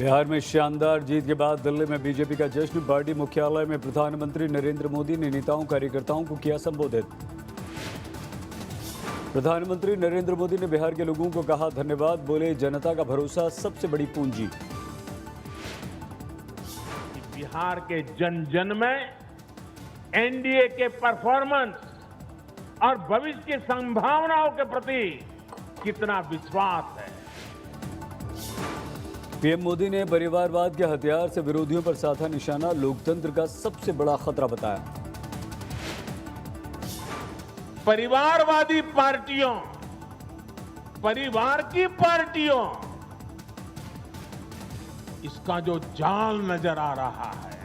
बिहार में शानदार जीत के बाद दिल्ली में बीजेपी का जश्न। पार्टी मुख्यालय में प्रधानमंत्री नरेंद्र मोदी ने नेताओं कार्यकर्ताओं को किया संबोधित। प्रधानमंत्री नरेंद्र मोदी ने बिहार के लोगों को कहा धन्यवाद। बोले जनता का भरोसा सबसे बड़ी पूंजी। बिहार के जन जन में एनडीए के परफॉर्मेंस और भविष्य की संभावनाओं के प्रति कितना विश्वास है। पीएम मोदी ने परिवारवाद के हथियार से विरोधियों पर साधा निशाना। लोकतंत्र का सबसे बड़ा खतरा बताया। परिवारवादी पार्टियों, परिवार की पार्टियों, इसका जो जाल नजर आ रहा है,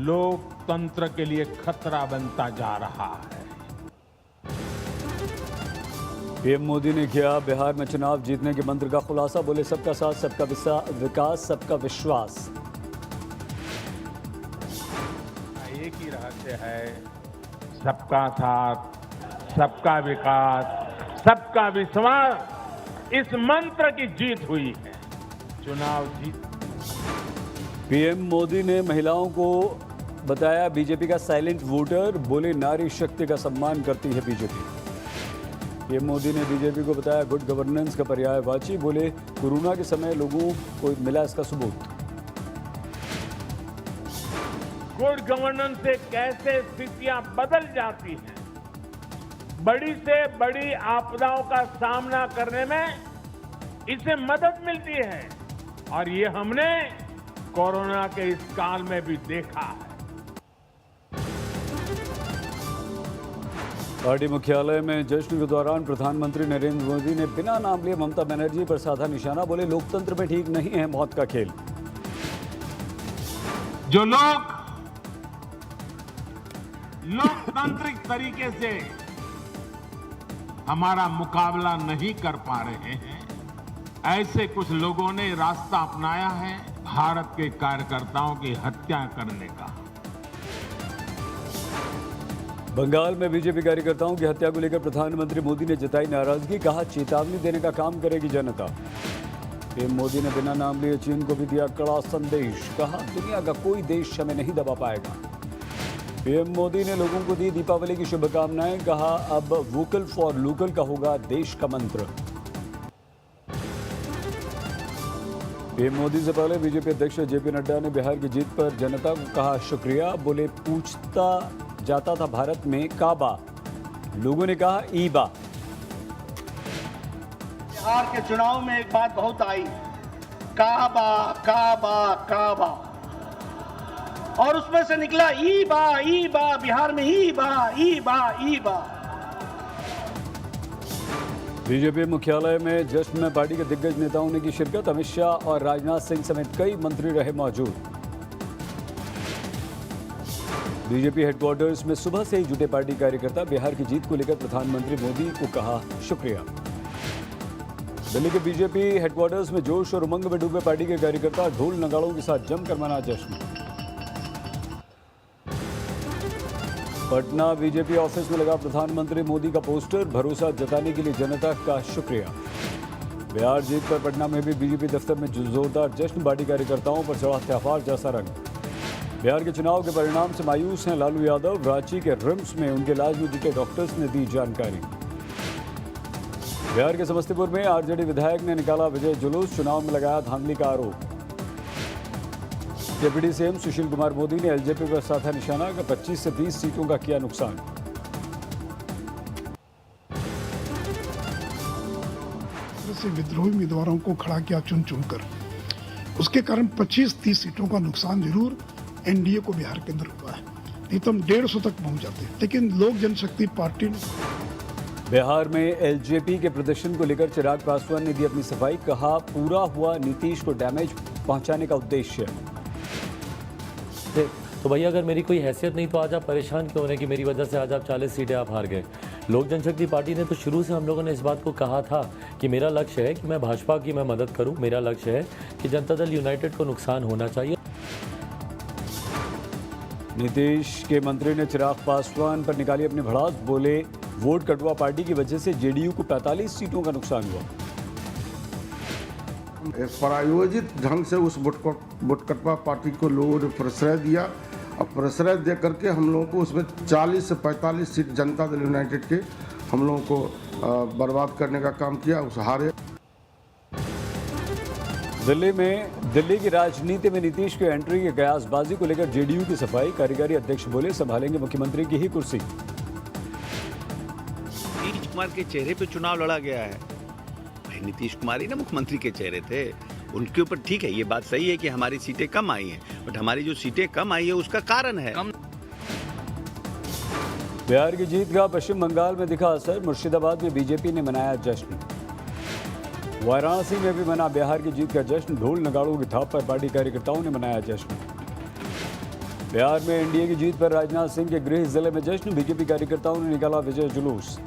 लोकतंत्र के लिए खतरा बनता जा रहा है। पीएम मोदी ने किया बिहार में चुनाव जीतने के मंत्र का खुलासा। बोले सबका साथ, सबका विकास, सबका विश्वास। एक ही रहस्य है, सबका साथ, सबका विकास, सबका विश्वास। इस मंत्र की जीत हुई है। चुनाव जीत। पीएम मोदी ने महिलाओं को बताया बीजेपी का साइलेंट वोटर। बोले नारी शक्ति का सम्मान करती है बीजेपी। पीएम मोदी ने बीजेपी को बताया गुड गवर्नेंस का पर्यायवाची। बोले कोरोना के समय लोगों को मिला इसका सबूत। गुड गवर्नेंस से कैसे स्थितियां बदल जाती हैं, बड़ी से बड़ी आपदाओं का सामना करने में इससे मदद मिलती है, और ये हमने कोरोना के इस काल में भी देखा है। पार्टी मुख्यालय में जश्न के दौरान प्रधानमंत्री नरेंद्र मोदी ने बिना नाम लिए ममता बनर्जी पर साधा निशाना। बोले लोकतंत्र में ठीक नहीं है मौत का खेल। जो लोग लोकतांत्रिक तरीके से हमारा मुकाबला नहीं कर पा रहे हैं, ऐसे कुछ लोगों ने रास्ता अपनाया है भारत के कार्यकर्ताओं की हत्या करने का। बंगाल में बीजेपी कार्यकर्ताओं की हत्या को लेकर प्रधानमंत्री मोदी ने जताई नाराजगी। कहा चेतावनी देने का काम करेगी जनता। पीएम मोदी ने बिना नाम लिए चीन को भी दिया कड़ा संदेश। कहा दुनिया का कोई देश हमें नहीं दबा पाएगा। पीएम मोदी ने लोगों को दी दीपावली की शुभकामनाएं। कहा अब वोकल फॉर लोकल का होगा देश का मंत्र। पीएम मोदी से पहले बीजेपी अध्यक्ष जेपी नड्डा ने बिहार की जीत पर जनता को कहा शुक्रिया। बोले पूछता जाता था भारत में काबा, लोगों ने कहा ईबा। बिहार के चुनाव में एक बात बहुत आई, काबा काबा काबा, और उसमें से निकला ईबा ईबा। बिहार में ईबा ईबा ईबा। बीजेपी मुख्यालय में जश्न में पार्टी के दिग्गज नेताओं ने की शिरकत। अमित शाह और राजनाथ सिंह समेत कई मंत्री रहे मौजूद। बीजेपी हेडक्वार्टर्स में सुबह से ही जुटे पार्टी कार्यकर्ता। बिहार की जीत को लेकर प्रधानमंत्री मोदी को कहा शुक्रिया। दिल्ली के बीजेपी हेडक्वार्टर्स में जोश और उमंग में डूबे पार्टी के कार्यकर्ता ढोल नगाड़ों के साथ जमकर मना जश्न। पटना बीजेपी ऑफिस में लगा प्रधानमंत्री मोदी का पोस्टर। भरोसा जताने के लिए जनता का शुक्रिया। बिहार जीत पर पटना में भी बीजेपी दफ्तर में जोरदार जश्न। पार्टी कार्यकर्ताओं पर चढ़ा त्योहार जैसा रंग। बिहार के चुनाव के परिणाम से मायूस हैं लालू यादव। रांची के रिम्स में उनके इलाज में जुटे डॉक्टर्स ने दी जानकारी। बिहार के समस्तीपुर में आरजेडी विधायक ने निकाला विजय जुलूस। चुनाव में लगाया धांधली का आरोप। डिप्टी सीएम सुशील कुमार मोदी ने एलजेपी पर साधा निशाना। 25 से 30 सीटों का किया नुकसान। से विद्रोही उम्मीदवारों को खड़ा किया चुन चुनकर, उसके कारण 25-30 सीटों का नुकसान जरूर एनडीए को बिहार के अंदर हुआ है। नहीं तो हम 150 तक पहुंच जाते। लेकिन लोक जनशक्ति पार्टी ने बिहार में एलजेपी के प्रदर्शन को लेकर चिराग पासवान ने दी अपनी सफाई। कहा पूरा हुआ नीतीश को डैमेज पहुंचाने का उद्देश्य। तो भैया अगर मेरी कोई हैसियत नहीं तो आज आप परेशान क्यों होने की मेरी वजह से आज आप 40 सीटें आप हार गए। लोक जनशक्ति पार्टी ने तो शुरू से हम लोगों ने इस बात को कहा था कि मेरा लक्ष्य है कि मैं भाजपा की मैं मदद करूं। मेरा लक्ष्य है कि जनता दल यूनाइटेड को नुकसान होना चाहिए। नीतीश के मंत्री ने चिराग पासवान पर निकाली अपनी भड़ास। बोले वोट कटवा पार्टी की वजह से जेडीयू को 45 सीटों का नुकसान हुआ। प्रायोजित ढंग से उस बुटकटवा पार्टी को लोगों ने प्रश्रय दिया और प्रश्रय दे करके हम लोगों को उसमें 40 से 45 सीट जनता दल यूनाइटेड के हम लोगों को बर्बाद करने का काम किया, उस हारे। दिल्ली की राजनीति में नीतीश की एंट्री की कयासबाजी को लेकर जेडीयू की सफाई। कार्यकारी अध्यक्ष बोले संभालेंगे मुख्यमंत्री की ही कुर्सी। नीतीश कुमार के चेहरे पे चुनाव लड़ा गया है। भाई नीतीश कुमार ही ना मुख्यमंत्री के चेहरे थे, उनके ऊपर ठीक है, ये बात सही है कि हमारी सीटें कम आई हैं, बट हमारी जो सीटें कम आई है उसका कारण है बिहार की जीत का पश्चिम बंगाल में दिखा असर। मुर्शिदाबाद में बीजेपी ने मनाया जश्न। वाराणसी में भी मना बिहार की जीत का जश्न। ढोल नगाड़ों की थाप पर पार्टी कार्यकर्ताओं ने मनाया जश्न। बिहार में एनडीए की जीत पर राजनाथ सिंह के गृह जिले में जश्न। बीजेपी कार्यकर्ताओं ने निकाला विजय जुलूस।